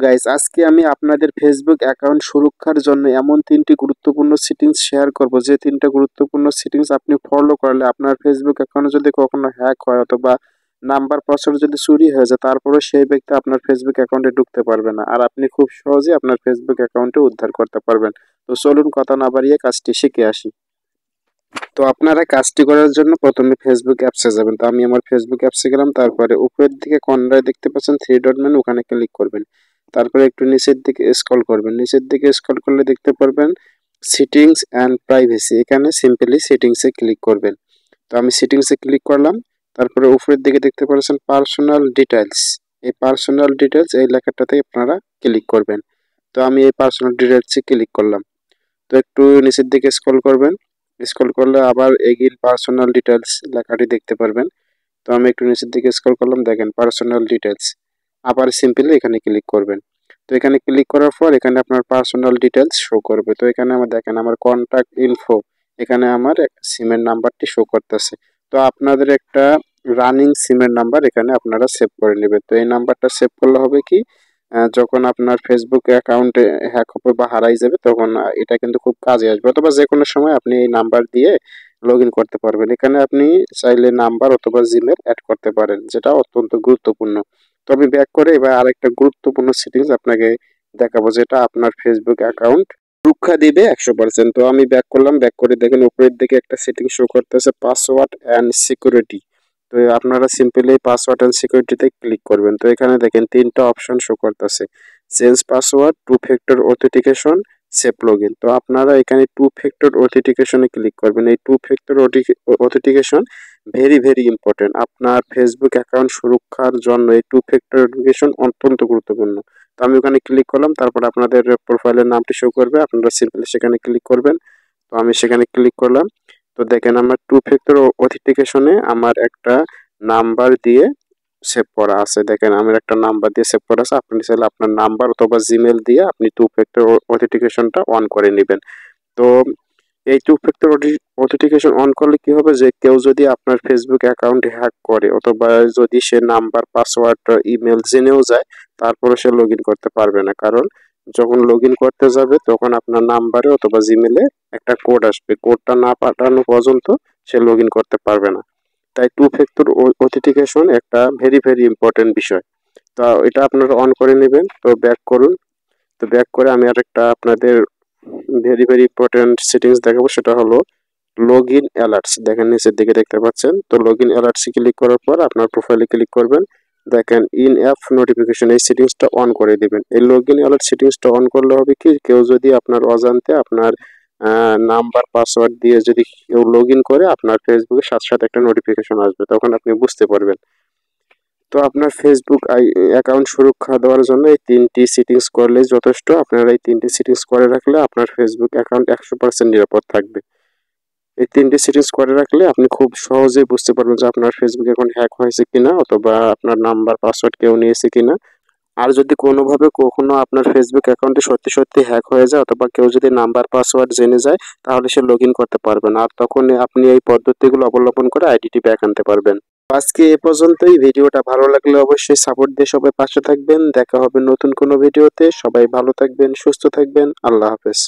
Guys, আজকে আমি আপনাদের ফেসবুক অ্যাকাউন্ট সুরক্ষার জন্য এমন ৩টি গুরুত্বপূর্ণ সেটিংস শেয়ার করব, যে ৩টা গুরুত্বপূর্ণ সেটিংস আপনি ফলো করলে আপনার ফেসবুক অ্যাকাউন্ট যদি কখনো হ্যাক হয় অথবা নাম্বার পাসওয়ার্ড যদি চুরি হয়ে যায়, তারপরেও সেই ব্যক্তি আপনার ফেসবুক অ্যাকাউন্টে ঢুকতে পারবে না, আর আপনি খুব সহজেই আপনার ফেসবুক অ্যাকাউন্টে উদ্ধার করতে পারবেন। তো চলুন কথা না বাড়িয়ে কাজটি শিখে আসি। তো আপনারা কাজটি করার জন্য প্রথমে ফেসবুক অ্যাপসে যাবেন। তো আমি আমার ফেসবুক অ্যাপসে গেলাম, তারপরে উপরের দিকে কর্নারে দেখতে পাচ্ছেন থ্রি ডট মেনু, ওখানে ক্লিক করবেন। তারপরে একটু নিচের দিকে স্ক্রল করবেন, নিচের দিকে স্ক্রল করলে দেখতে পারবেন সেটিংস অ্যান্ড প্রাইভেসি, এখানে সিম্পলি সেটিংসে ক্লিক করবেন। তো আমি সেটিংসে ক্লিক করলাম। তারপরে উপরের দিকে দেখতে পাচ্ছেন পার্সোনাল ডিটেলস, এই পার্সোনাল ডিটেলস এই লেখাটাতে আপনারা ক্লিক করবেন। তো আমি এই পার্সোনাল ডিটেলসে ক্লিক করলাম। তো একটু নিচের দিকে স্ক্রল করবেন, স্ক্রল করলে আবার এগেইন পার্সোনাল ডিটেলস লেখাটি দেখতে পারবেন। তো আমি একটু নিচের দিকে স্ক্রল করলাম, দেখেন পার্সোনাল ডিটেলস, আবার সিম্পলি এখানে ক্লিক করবেন। তো এখানে ক্লিক করার পর এখানে আপনার পার্সোনাল ডিটেলস শো করবে। তো এখানে আমার দেখেন আমার কন্ট্যাক্ট ইনফো, এখানে আমার সিমের নাম্বারটি শো করতেছে। তো আপনাদের একটা রানিং সিমের নাম্বার এখানে আপনারা সেভ করে নেবেন। তো এই নাম্বারটা সেভ করলে হবে কি, যখন আপনার ফেসবুক অ্যাকাউন্টে হ্যাক হবে বা হারাই যাবে, তখন এটা কিন্তু খুব কাজে আসবে, অথবা যে কোনো সময় আপনি এই নাম্বার দিয়ে লগ ইন করতে পারবেন। এখানে আপনি চাইলে নাম্বার অথবা জিমেল অ্যাড করতে পারেন, যেটা অত্যন্ত গুরুত্বপূর্ণ। তো আমি ব্যাক করে এবার আরেকটা গুরুত্বপূর্ণ সেটিংস আপনাকে দেখাবো, যেটা আপনার ফেসবুক অ্যাকাউন্ট সুরক্ষা দিবে 100%। তো আমি ব্যাক করলাম, ব্যাক করে দেখেন উপরের দিকে একটা সেটিং শো করতেছে পাসওয়ার্ড অ্যান্ড সিকিউরিটি। তো আপনারা সিম্পলি পাসওয়ার্ড অ্যান্ড সিকিউরিটিতে ক্লিক করবেন। তো এখানে দেখেন 3টা অপশন শো করতেছে, change password, two factor authentication, save login. তো আপনারা এখানে টু ফ্যাক্টর অথেন্টিকেশনে ক্লিক করবেন। এই two factor authentication very very important. আপনার ফেসবুক অ্যাকাউন্ট সুরক্ষার জন্য এই টু ফ্যাক্টর অথেন্টিকেশন অত্যন্ত গুরুত্বপূর্ণ। তো আমি ওখানে ক্লিক করলাম, তারপর আপনাদের প্রোফাইলের নামটি শো করবে, আপনারা সিম্পলি সেখানে ক্লিক করবেন। তো আমি সেখানে ক্লিক করলাম। তো দেখেন আমার টু ফ্যাক্টর অথেন্টিকেশনে আমার একটা নাম্বার দিয়ে সেভ করা আছে, দেখেন আমার একটা নাম্বার দিয়ে সেভ করা আছে। আপনি চাইলে আপনার নাম্বার অথবা জিমেল দিয়ে আপনি টু ফ্যাক্টর অথেন্টিকেশনটা অন করে নেবেন। তো এই টু ফ্যাক্টর অথেন্টিকেশন অন করলে কি হবে, যে কেউ যদি আপনার ফেসবুক অ্যাকাউন্ট হ্যাক করে অথবা যদি সে নাম্বার পাসওয়ার্ড ইমেল জেনেও যায়, তারপরে সে লগ ইন করতে পারবে না। কারণ যখন লগ ইন করতে যাবে তখন আপনার নাম্বারে অথবা জিমেলে একটা কোড আসবে, কোডটা না পাঠানো পর্যন্ত সে লগ ইন করতে পারবে না। তাই টু ফ্যাক্টর অথেন্টিকেশন একটা ভেরি ভেরি ইম্পর্টেন্ট বিষয়। তো এটা আপনারা অন করে নেবেন। তো ব্যাক করুন। তো ব্যাক করে আমি আরেকটা আপনাদের ভেরি ভেরি ইম্পর্টেন্ট সেটিংস দেখাবো, সেটা হলো লগ ইন অ্যালার্টস। দেখেন নিচের দিকে দেখতে পাচ্ছেন। তো লগ ইন অ্যালার্টসে ক্লিক করার পর আপনার প্রোফাইলে ক্লিক করবেন, দেখেন ইন অ্যাপ নোটিফিকেশন, এই সেটিংসটা অন করে দিবেন। এই লগ ইন অ্যালার্ট সেটিংসটা অন করলে হবে কি, কেউ যদি আপনার অজান্তে আপনার নাম্বার পাসওয়ার্ড দিয়ে যদি কেউ লগ ইন করে, আপনার ফেসবুকে সাথে সাথে একটা নোটিফিকেশন আসবে, তখন আপনি বুঝতে পারবেন। তো আপনার ফেসবুক অ্যাকাউন্ট সুরক্ষা দেওয়ার জন্য এই 3টি সেটিংস করলেই যথেষ্ট। আপনারা এই 3টি সেটিংস করে রাখলে আপনার ফেসবুক অ্যাকাউন্ট 100% নিরাপদ থাকবে। এই 3টি সেটিংস করে রাখলে আপনি খুব সহজেই বুঝতে পারবেন যে আপনার ফেসবুক অ্যাকাউন্ট হ্যাক হয়েছে কিনা, অথবা আপনার নাম্বার পাসওয়ার্ড কেউ নিয়েছে কিনা। আর যদি কোনোভাবে কখনো আপনার ফেসবুক অ্যাকাউন্টে সত্যি সত্যি হ্যাক হয়ে যায়, অথবা কেউ যদি নাম্বার পাসওয়ার্ড জেনে যায়, তাহলে সে লগ ইন করতে পারবে না। আর তখন আপনি এই পদ্ধতিগুলো অবলম্বন করে আইডিটি ব্যাক আনতে পারবেন। আজকে এ পর্যন্তই। ভিডিওটা ভালো লাগলে অবশ্যই সাপোর্ট দিয়ে সবাই পাশে থাকবেন। দেখা হবে নতুন কোনো ভিডিওতে। সবাই ভালো থাকবেন, সুস্থ থাকবেন। আল্লাহ হাফেজ।